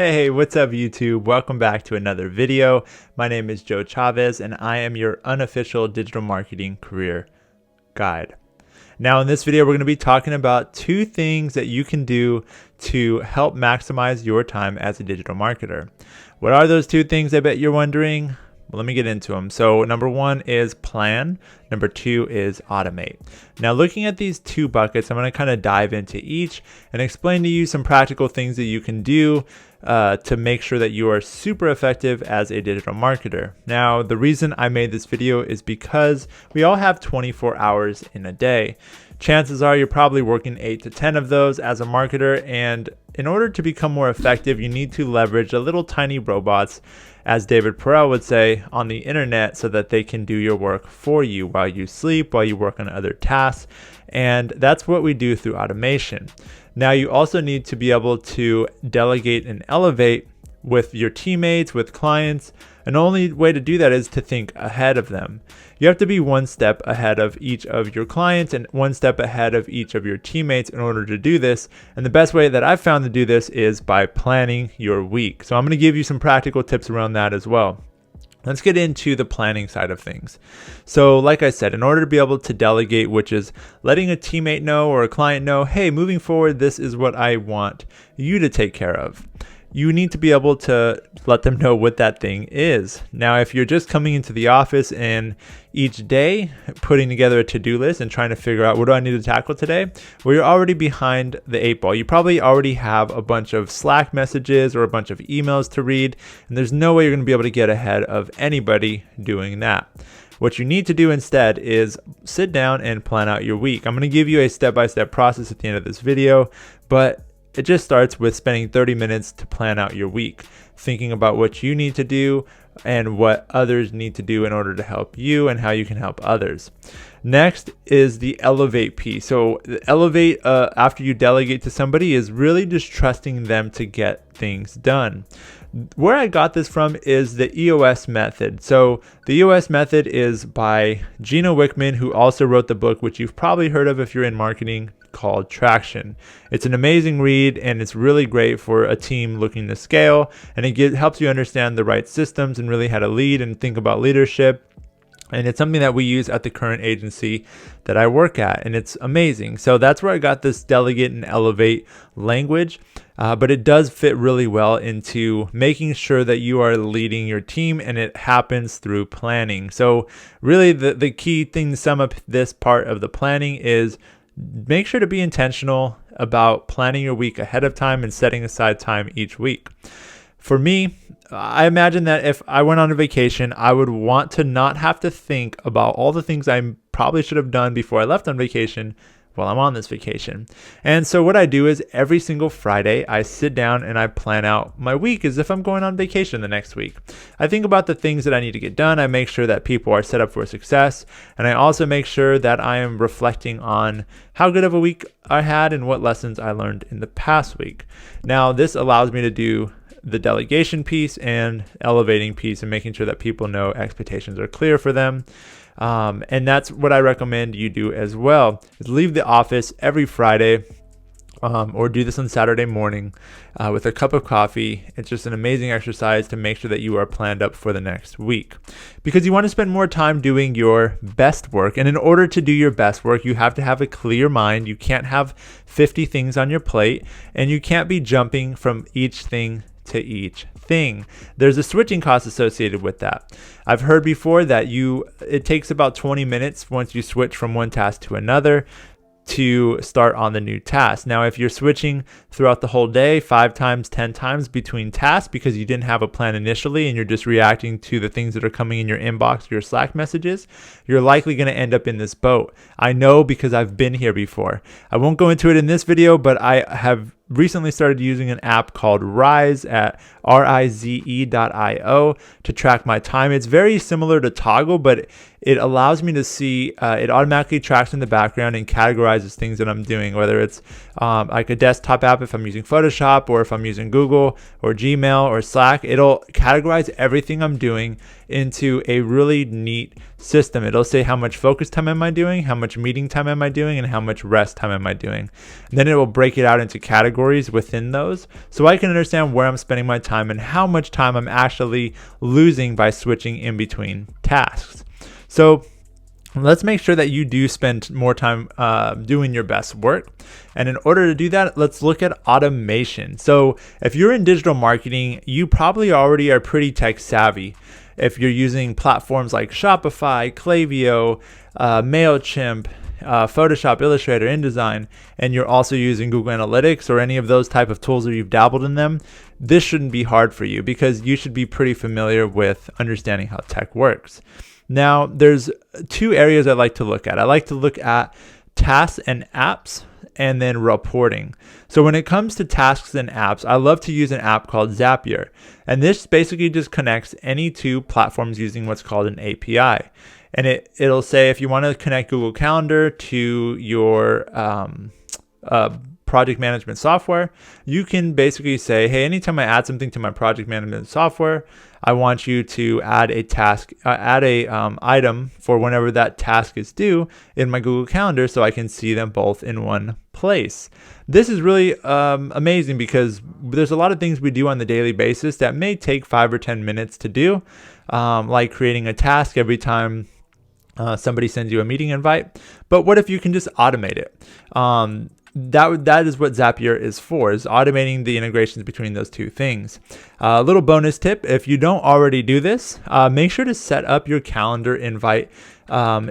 Hey, what's up YouTube? Welcome back to another video. My name is Joe Chavez and I am your unofficial digital marketing career guide. Now in this video, we're going to be talking about two things that you can do to help maximize your time as a digital marketer. What are those two things, I bet you're wondering? Well, let me get into them. So number one is plan. Number two is automate. Now looking at these two buckets, I'm going to kind of dive into each and explain to you some practical things that you can do to make sure that you are super effective as a digital marketer. Now, the reason I made this video is because we all have 24 hours in a day. Chances are you're probably working 8 to 10 of those as a marketer, and in order to become more effective, you need to leverage the little tiny robots, as David Perel would say, on the internet so that they can do your work for you while you sleep, while you work on other tasks. And that's what we do through automation. Now, you also need to be able to delegate and elevate with your teammates, with clients. And the only way to do that is to think ahead of them. You have to be one step ahead of each of your clients and one step ahead of each of your teammates in order to do this. And the best way that I've found to do this is by planning your week. So I'm going to give you some practical tips around that as well. Let's get into the planning side of things. So like I said, in order to be able to delegate, which is letting a teammate know or a client know, hey, moving forward, this is what I want you to take care of. You need to be able to let them know what that thing is. Now, if you're just coming into the office and each day putting together a to-do list and trying to figure out what do I need to tackle today, well, you're already behind the 8 ball. You probably already have a bunch of Slack messages or a bunch of emails to read, and there's no way you're going to be able to get ahead of anybody doing that. What you need to do instead is sit down and plan out your week. I'm going to give you a step-by-step process at the end of this video, but it just starts with spending 30 minutes to plan out your week, thinking about what you need to do and what others need to do in order to help you and how you can help others. Next is the elevate piece. So the elevate after you delegate to somebody is really just trusting them to get things done. Where I got this from is the EOS method. So the EOS method is by Gino Wickman, who also wrote the book, which you've probably heard of if you're in marketing, called Traction. It's an amazing read and it's really great for a team looking to scale, and it helps you understand the right systems and really how to lead and think about leadership. And it's something that we use at the current agency that I work at, and it's amazing. So that's where I got this delegate and elevate language, but it does fit really well into making sure that you are leading your team, and it happens through planning. So really the key thing to sum up this part of the planning is make sure to be intentional about planning your week ahead of time and setting aside time each week. For me, I imagine that if I went on a vacation, I would want to not have to think about all the things I probably should have done before I left on vacation while I'm on this vacation. And so what I do is every single Friday, I sit down and I plan out my week as if I'm going on vacation the next week. I think about the things that I need to get done. I make sure that people are set up for success. And I also make sure that I am reflecting on how good of a week I had and what lessons I learned in the past week. Now, this allows me to do the delegation piece and elevating piece and making sure that people know expectations are clear for them. And that's what I recommend you do as well, is leave the office every Friday or do this on Saturday morning with a cup of coffee. It's just an amazing exercise to make sure that you are planned up for the next week, because you want to spend more time doing your best work. And in order to do your best work, you have to have a clear mind. You can't have 50 things on your plate, and you can't be jumping from each thing to each thing. There's a switching cost associated with that. I've heard before that it takes about 20 minutes once you switch from one task to another to start on the new task. Now, if you're switching throughout the whole day 5 times, 10 times between tasks because you didn't have a plan initially and you're just reacting to the things that are coming in your inbox, your Slack messages, you're likely going to end up in this boat. I know because I've been here before. I won't go into it in this video, but I have recently started using an app called Rise at rize.io to track my time. It's very similar to Toggle, but it allows me to see, it automatically tracks in the background and categorizes things that I'm doing, whether it's like a desktop app if I'm using Photoshop, or if I'm using Google or Gmail or Slack. It'll categorize everything I'm doing into a really neat system. It'll say how much focus time am I doing, how much meeting time am I doing, and how much rest time am I doing. And then it will break it out into categories within those, so I can understand where I'm spending my time and how much time I'm actually losing by switching in between tasks. So let's make sure that you do spend more time doing your best work. And in order to do that, let's look at automation. So if you're in digital marketing, you probably already are pretty tech savvy. If you're using platforms like Shopify, Klaviyo, MailChimp, Photoshop, Illustrator, InDesign, and you're also using Google Analytics or any of those type of tools or you've dabbled in them, this shouldn't be hard for you because you should be pretty familiar with understanding how tech works. Now, there's two areas I like to look at. I like to look at tasks and apps, and then reporting. So when it comes to tasks and apps, I love to use an app called Zapier. And this basically just connects any two platforms using what's called an API. And it'll say if you want to connect Google Calendar to your project management software, you can basically say, hey, anytime I add something to my project management software, I want you to add a task, item for whenever that task is due in my Google Calendar, so I can see them both in one place. This is really amazing because there's a lot of things we do on the daily basis that may take 5 or 10 minutes to do, like creating a task every time somebody sends you a meeting invite. But what if you can just automate it? That is what Zapier is for, is automating the integrations between those two things. A little bonus tip, if you don't already do this, make sure to set up your calendar invite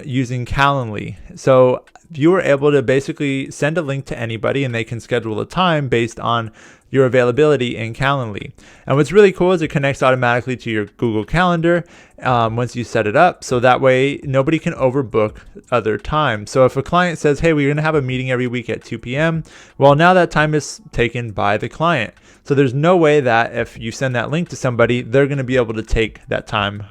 using Calendly. So you are able to basically send a link to anybody and they can schedule a time based on your availability in Calendly. And what's really cool is it connects automatically to your Google Calendar once you set it up, so that way nobody can overbook other time. So if a client says, hey, we're going to have a meeting every week at 2 p.m., well, now that time is taken by the client. So there's no way that if you send that link to somebody, they're going to be able to take that time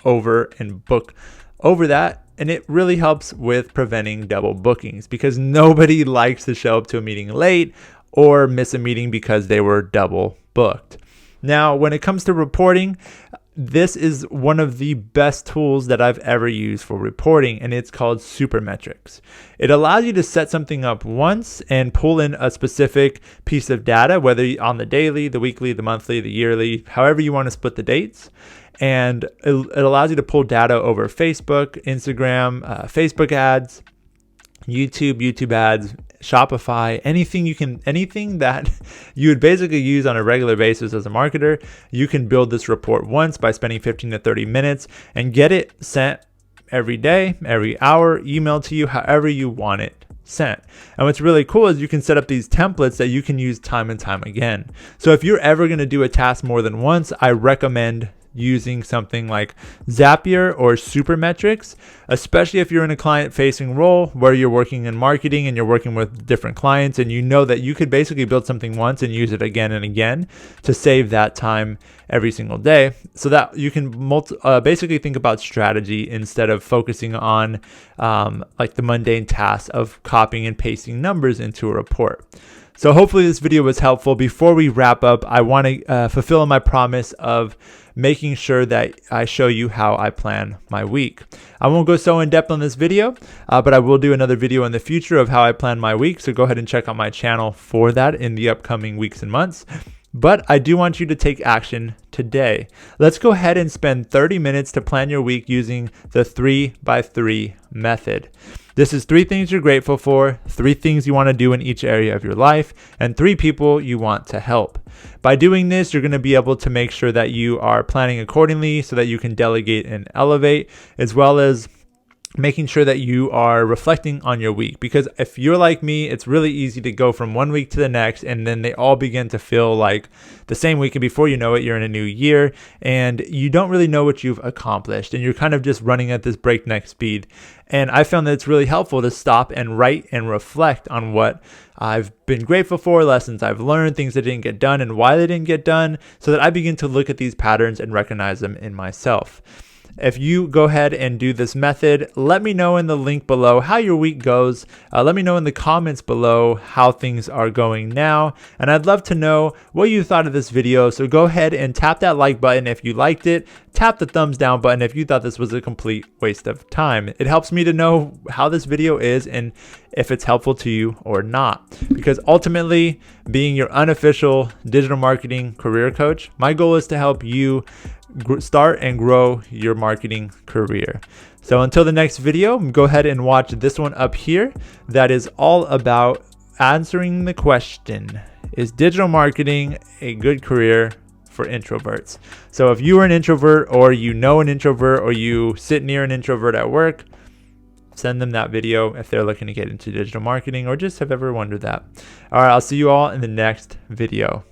over and book over that. And it really helps with preventing double bookings because nobody likes to show up to a meeting late or miss a meeting because they were double booked. Now, when it comes to reporting, this is one of the best tools that I've ever used for reporting, and it's called Supermetrics. It allows you to set something up once and pull in a specific piece of data, whether on the daily, the weekly, the monthly, the yearly, however you want to split the dates. And it allows you to pull data over Facebook, Instagram, Facebook ads, YouTube ads, Shopify, anything that you would basically use on a regular basis as a marketer. You can build this report once by spending 15 to 30 minutes and get it sent every day, every hour, emailed to you, however you want it sent. And what's really cool is you can set up these templates that you can use time and time again. So if you're ever going to do a task more than once, I recommend using something like Zapier or Supermetrics, especially if you're in a client-facing role where you're working in marketing and you're working with different clients and you know that you could basically build something once and use it again and again to save that time every single day, so that you can basically think about strategy instead of focusing on like the mundane task of copying and pasting numbers into a report. So hopefully this video was helpful. Before we wrap up, I want to fulfill my promise of making sure that I show you how I plan my week. I won't go so in depth on this video, but I will do another video in the future of how I plan my week. So go ahead and check out my channel for that in the upcoming weeks and months. But I do want you to take action today. Let's go ahead and spend 30 minutes to plan your week using the 3x3 method. This is 3 things you're grateful for, 3 things you want to do in each area of your life, and 3 people you want to help. By doing this, you're going to be able to make sure that you are planning accordingly so that you can delegate and elevate, as well as making sure that you are reflecting on your week. Because if you're like me, it's really easy to go from one week to the next and then they all begin to feel like the same week, and before you know it, you're in a new year and you don't really know what you've accomplished and you're kind of just running at this breakneck speed. And I found that it's really helpful to stop and write and reflect on what I've been grateful for, lessons I've learned, things that didn't get done and why they didn't get done, so that I begin to look at these patterns and recognize them in myself. If you go ahead and do this method, let me know in the link below how your week goes. Let me know in the comments below how things are going now. And I'd love to know what you thought of this video. So go ahead and tap that like button if you liked it. Tap the thumbs down button if you thought this was a complete waste of time. It helps me to know how this video is and if it's helpful to you or not. Because ultimately, being your unofficial digital marketing career coach, my goal is to help you start and grow your marketing career. So until the next video, go ahead and watch this one up here that is all about answering the question, is digital marketing a good career for introverts? So if you are an introvert, or you know an introvert, or you sit near an introvert at work, send them that video if they're looking to get into digital marketing or just have ever wondered that. All right, I'll see you all in the next video.